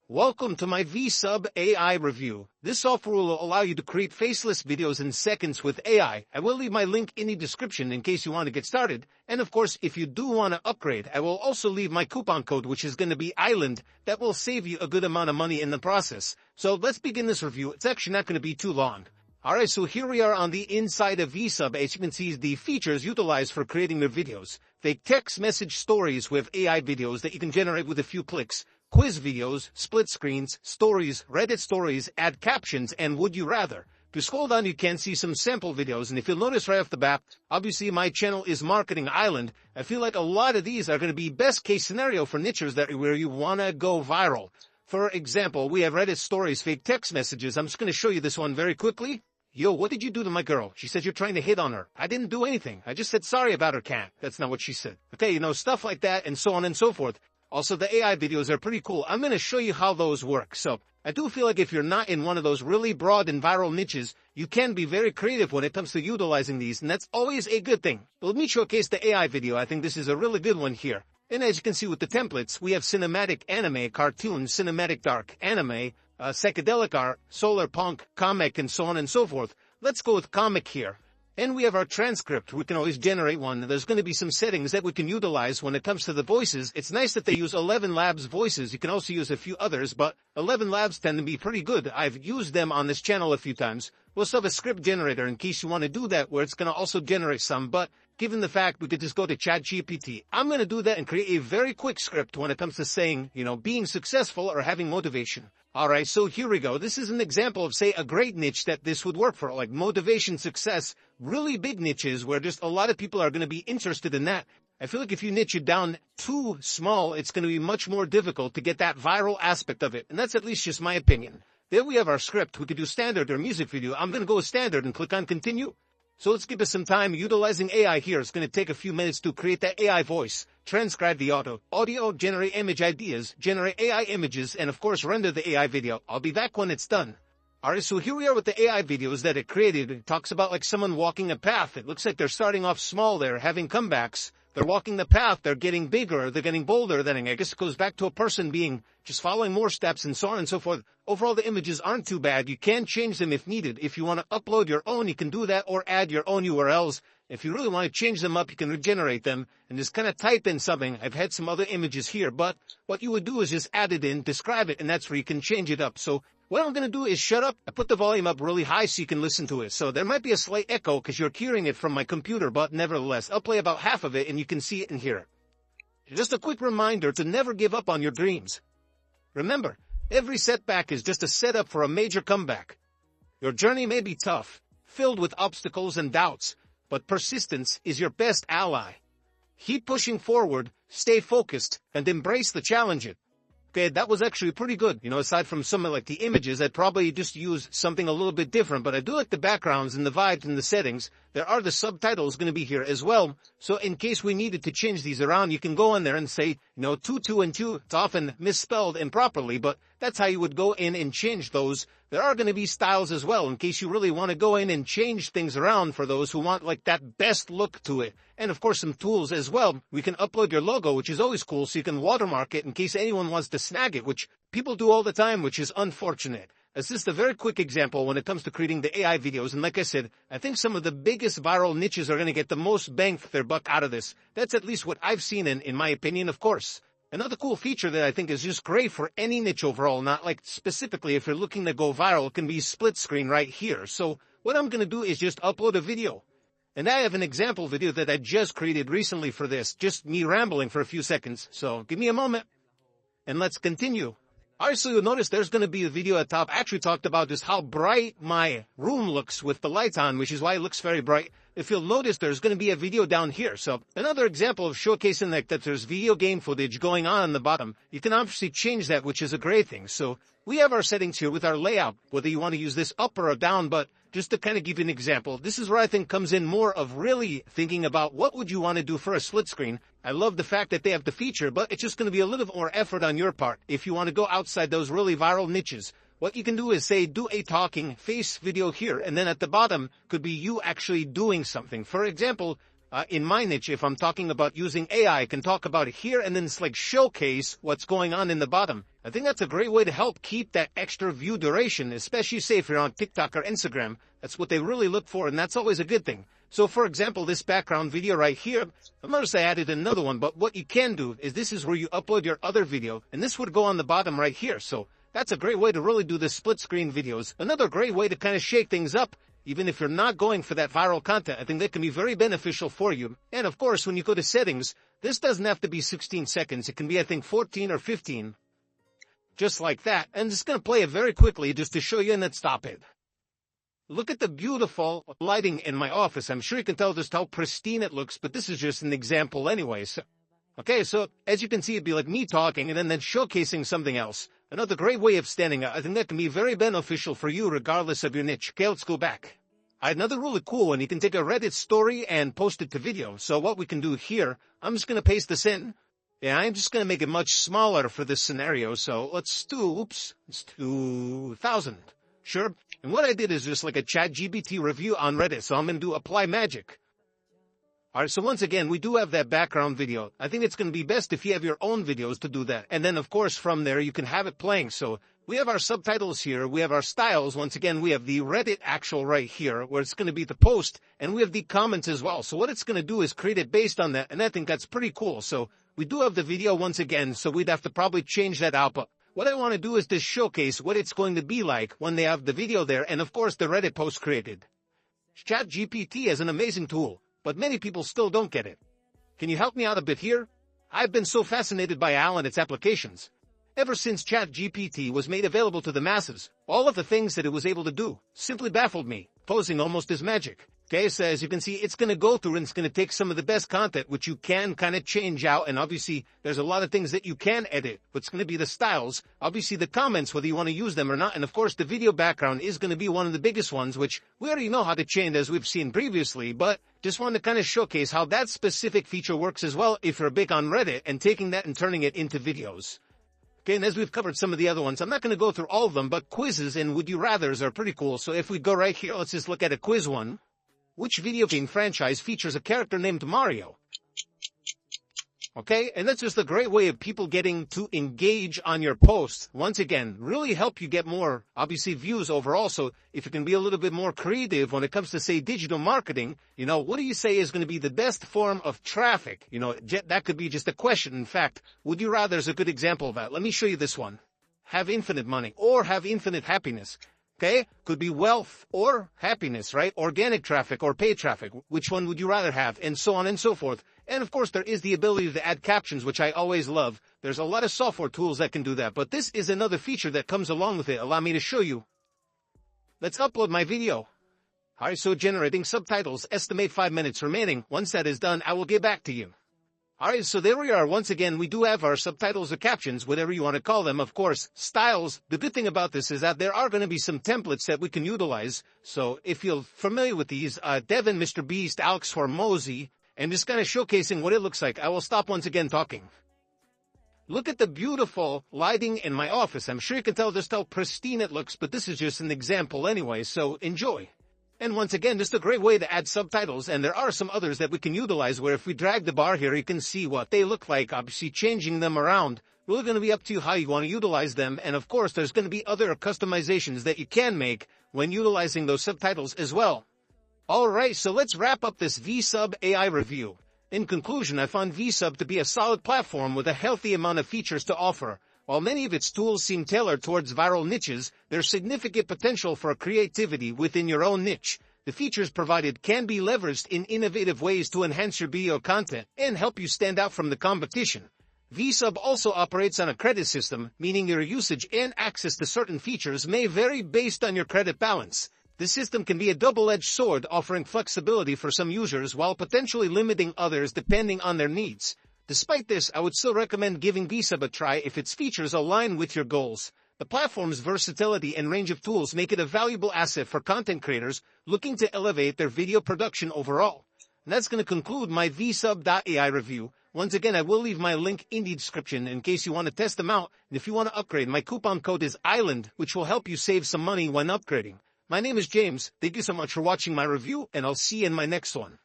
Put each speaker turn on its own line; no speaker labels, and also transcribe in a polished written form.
Welcome to my Vsub AI review. This software will allow you to create faceless videos in seconds with AI. I will leave my link in the description in case you want to get started. And of course, if you do want to upgrade, I will also leave my coupon code, which is going to be Island. That will save you a good amount of money in the process. So let's begin this review. It's actually not going to be too long. Alright, so here we are on the inside of Vsub. As you can see, the features utilized for creating their videos. Fake text message stories with AI videos that you can generate with a few clicks. Quiz videos, split screens, stories, Reddit stories, add captions, and would you rather. If you scroll down, you can see some sample videos, and if you'll notice right off the bat, obviously my channel is Marketing Island. I feel like a lot of these are going to be best case scenario for niches where you want to go viral. For example, we have Reddit stories, fake text messages. I'm just going to show you this one very quickly. Yo, what did you do to my girl? She said you're trying to hit on her. I didn't do anything. I just said sorry about her cat. That's not what she said. Okay, stuff like that and so on and so forth. Also, the AI videos are pretty cool. I'm going to show you how those work. So, I do feel like if you're not in one of those really broad and viral niches, you can be very creative when it comes to utilizing these, and that's always a good thing. But let me showcase the AI video. I think this is a really good one here. And as you can see with the templates, we have cinematic anime, cartoon, cinematic dark anime, psychedelic art, solar punk, comic, and so on and so forth. Let's go with comic here. And we have our transcript. We can always generate one. There's going to be some settings that we can utilize when it comes to the voices. It's nice that they use 11 Labs voices. You can also use a few others, but 11 Labs tend to be pretty good. I've used them on this channel a few times. We'll also have a script generator in case you want to do that, where it's going to also generate some, but given the fact we could just go to ChatGPT, I'm going to do that and create a very quick script when it comes to saying, being successful or having motivation. Alright, so here we go. This is an example of, say, a great niche that this would work for, like motivation, success, really big niches where just a lot of people are going to be interested in that. I feel like if you niche it down too small, it's going to be much more difficult to get that viral aspect of it. And that's at least just my opinion. There we have our script. We could do standard or music video. I'm going to go with standard and click on continue. So let's give us some time. Utilizing AI here, it's going to take a few minutes to create that AI voice, transcribe the audio, generate image ideas, generate AI images, and of course render the AI video. I'll be back when it's done. Alright, so here we are with the AI videos that it created. It talks about like someone walking a path. It looks like they're starting off small, they're having comebacks. They're walking the path, they're getting bigger, they're getting bolder. Then I guess it goes back to a person being just following more steps and so on and so forth. Overall, the images aren't too bad. You can change them if needed. If you want to upload your own, you can do that or add your own URLs. If you really want to change them up, you can regenerate them and just kind of type in something. I've had some other images here, but what you would do is just add it in, describe it, and that's where you can change it up. So what I'm going to do is shut up. I put the volume up really high so you can listen to it. So there might be a slight echo because you're hearing it from my computer, but nevertheless, I'll play about half of it and you can see it and hear it. Just a quick reminder to never give up on your dreams. Remember, every setback is just a setup for a major comeback. Your journey may be tough, filled with obstacles and doubts, but persistence is your best ally. Keep pushing forward, stay focused, and embrace the challenge. Okay, that was actually pretty good. Aside from some of like the images, I'd probably just use something a little bit different, but I do like the backgrounds and the vibes and the settings. There are the subtitles going to be here as well. So in case we needed to change these around, you can go in there and say, 2, 2, and 2. It's often misspelled improperly, but that's how you would go in and change those. There are going to be styles as well in case you really want to go in and change things around for those who want like that best look to it. And of course some tools as well. We can upload your logo, which is always cool, so you can watermark it in case anyone wants to snag it, which people do all the time, which is unfortunate. It's just a very quick example when it comes to creating the AI videos. And like I said, I think some of the biggest viral niches are going to get the most bang for their buck out of this. That's at least what I've seen in my opinion, of course. Another cool feature that I think is just great for any niche overall, not like specifically if you're looking to go viral, can be split screen right here. So what I'm going to do is just upload a video. And I have an example video that I just created recently for this, just me rambling for a few seconds. So give me a moment and let's continue. Alright, so you'll notice there's going to be a video at top. I actually talked about just how bright my room looks with the lights on, which is why it looks very bright. If you'll notice, there's going to be a video down here. So another example of showcasing that there's video game footage going on the bottom. You can obviously change that, which is a great thing. So we have our settings here with our layout, whether you want to use this up or down, but just to kind of give you an example, this is where I think comes in more of really thinking about what would you want to do for a split screen. I love the fact that they have the feature, but it's just going to be a little more effort on your part if you want to go outside those really viral niches. What you can do is say, do a talking face video here, and then at the bottom could be you actually doing something. For example, in my niche, if I'm talking about using AI, I can talk about it here and then it's like showcase what's going on in the bottom. I think that's a great way to help keep that extra view duration, especially say if you're on TikTok or Instagram. That's what they really look for, and that's always a good thing. So for example, this background video right here, notice I added another one, but what you can do is this is where you upload your other video, and this would go on the bottom right here. So that's a great way to really do the split screen videos. Another great way to kind of shake things up. Even if you're not going for that viral content, I think that can be very beneficial for you. And of course, when you go to settings, this doesn't have to be 16 seconds. It can be, I think, 14 or 15. Just like that. And it's going to play it very quickly just to show you and then stop it. Look at the beautiful lighting in my office. I'm sure you can tell just how pristine it looks, but this is just an example anyways. Okay, so as you can see, it'd be like me talking and then showcasing something else. Another great way of standing out. I think that can be very beneficial for you regardless of your niche. Okay, let's go back. Another really cool one, you can take a Reddit story and post it to video. So what we can do here, I'm just going to paste this in. Yeah, I'm just going to make it much smaller for this scenario. So let's do 1,000. Sure. And what I did is just like a ChatGPT review on Reddit. So I'm going to do apply magic. All right, so once again, we do have that background video. I think it's going to be best if you have your own videos to do that. And then, of course, from there, you can have it playing. So we have our subtitles here. We have our styles. Once again, we have the Reddit actual right here, where it's going to be the post. And we have the comments as well. So what it's going to do is create it based on that. And I think that's pretty cool. So we do have the video once again. So we'd have to probably change that out. But what I want to do is to showcase what it's going to be like when they have the video there. And, of course, the Reddit post created. ChatGPT is an amazing tool, but many people still don't get it. Can you help me out a bit here? I've been so fascinated by AI and its applications. Ever since ChatGPT was made available to the masses, all of the things that it was able to do simply baffled me, posing almost as magic. Okay, so as you can see, it's going to go through and it's going to take some of the best content, which you can kind of change out. And obviously, there's a lot of things that you can edit. What's going to be the styles, obviously the comments, whether you want to use them or not. And of course, the video background is going to be one of the biggest ones, which we already know how to change as we've seen previously. But just wanted to kind of showcase how that specific feature works as well if you're big on Reddit and taking that and turning it into videos. Okay, and as we've covered some of the other ones, I'm not going to go through all of them, but quizzes and would you rathers are pretty cool. So if we go right here, let's just look at a quiz one. Which video game franchise features a character named Mario? Okay, and that's just a great way of people getting to engage on your post. Once again, really help you get more, obviously, views overall. So if you can be a little bit more creative when it comes to, say, digital marketing, what do you say is going to be the best form of traffic? That could be just a question. In fact, would you rather is a good example of that. Let me show you this one. Have infinite money or have infinite happiness. Okay, could be wealth or happiness, right? Organic traffic or paid traffic. Which one would you rather have? And so on and so forth. And of course, there is the ability to add captions, which I always love. There's a lot of software tools that can do that, but this is another feature that comes along with it. Allow me to show you. Let's upload my video. All right, so generating subtitles, estimate 5 minutes remaining. Once that is done, I will get back to you. All right, so there we are. Once again, we do have our subtitles or captions, whatever you want to call them. Of course, styles. The good thing about this is that there are going to be some templates that we can utilize. So if you're familiar with these, Devin, Mr. Beast, Alex Hormozy, and just kind of showcasing what it looks like, I will stop once again talking. Look at the beautiful lighting in my office. I'm sure you can tell just how pristine it looks, but this is just an example anyway, so enjoy. And once again, just a great way to add subtitles, and there are some others that we can utilize where if we drag the bar here, you can see what they look like, obviously changing them around. Really going to be up to you how you want to utilize them, and of course, there's going to be other customizations that you can make when utilizing those subtitles as well. Alright, so let's wrap up this Vsub AI review. In conclusion, I found Vsub to be a solid platform with a healthy amount of features to offer. While many of its tools seem tailored towards viral niches, there's significant potential for creativity within your own niche. The features provided can be leveraged in innovative ways to enhance your video content and help you stand out from the competition. Vsub also operates on a credit system, meaning your usage and access to certain features may vary based on your credit balance. The system can be a double-edged sword, offering flexibility for some users while potentially limiting others depending on their needs. Despite this, I would still recommend giving Vsub a try if its features align with your goals. The platform's versatility and range of tools make it a valuable asset for content creators looking to elevate their video production overall. And that's going to conclude my Vsub AI review. Once again, I will leave my link in the description in case you want to test them out. And if you want to upgrade, my coupon code is ISLAND, which will help you save some money when upgrading. My name is James. Thank you so much for watching my review, and I'll see you in my next one.